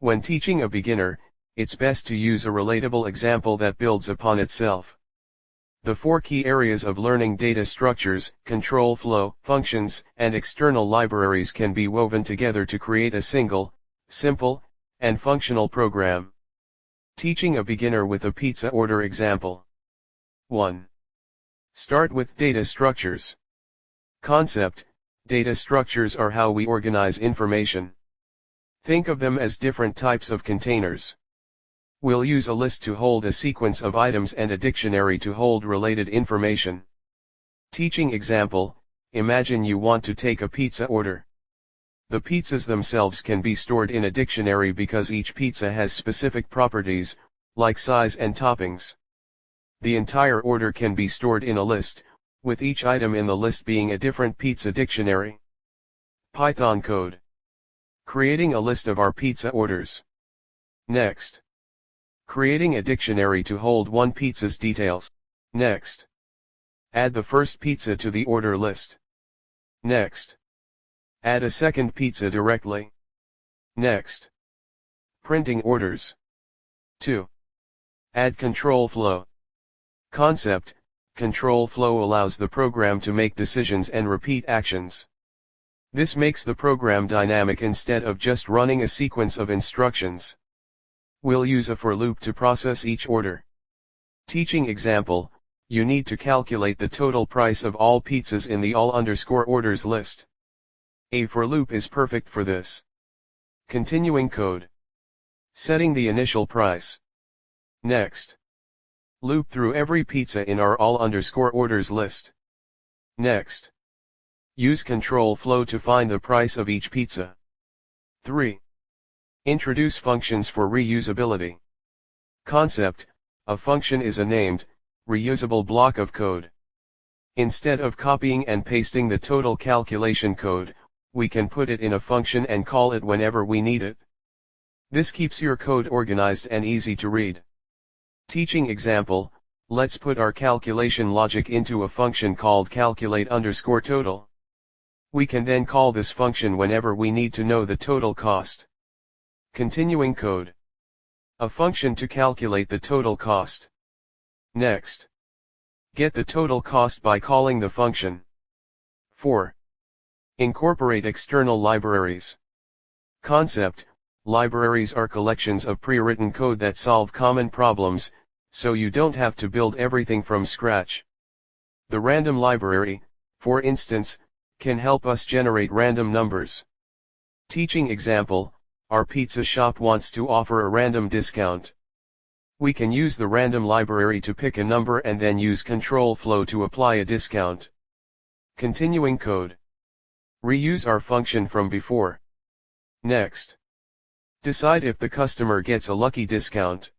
When teaching a beginner, it's best to use a relatable example that builds upon itself. The four key areas of learning: data structures, control flow, functions, and external libraries can be woven together to create a single, simple, and functional program. Teaching a beginner with a pizza order example. 1. Start with data structures. Concept: data structures are how we organize information. Think of them as different types of containers. We'll use a list to hold a sequence of items and a dictionary to hold related information. Teaching example: imagine you want to take a pizza order. The pizzas themselves can be stored in a dictionary because each pizza has specific properties, like size and toppings. The entire order can be stored in a list, with each item in the list being a different pizza dictionary. Python code. Creating a list of our pizza orders. Next. Creating a dictionary to hold one pizza's details. Next. Add the first pizza to the order list. Next. Add a second pizza directly. Next. Printing orders. 2. Add control flow. Concept: control flow allows the program to make decisions and repeat actions. This makes the program dynamic instead of just running a sequence of instructions. We'll use a for loop to process each order. Teaching example: you need to calculate the total price of all pizzas in the all_orders list. A for loop is perfect for this. Continuing code. Setting the initial price. Next. Loop through every pizza in our all_orders list. Next. Use control flow to find the price of each pizza. 3. Introduce functions for reusability. Concept: a function is a named, reusable block of code. Instead of copying and pasting the total calculation code, we can put it in a function and call it whenever we need it. This keeps your code organized and easy to read. Teaching example: let's put our calculation logic into a function called calculate_total. We can then call this function whenever we need to know the total cost. Continuing code. A function to calculate the total cost. Next. Get the total cost by calling the function. 4. Incorporate external libraries. Concept: libraries are collections of pre-written code that solve common problems, so you don't have to build everything from scratch. The random library, for instance, can help us generate random numbers. Teaching example: our pizza shop wants to offer a random discount. We can use the random library to pick a number and then use control flow to apply a discount. Continuing code. Reuse our function from before. Next. Decide if the customer gets a lucky discount.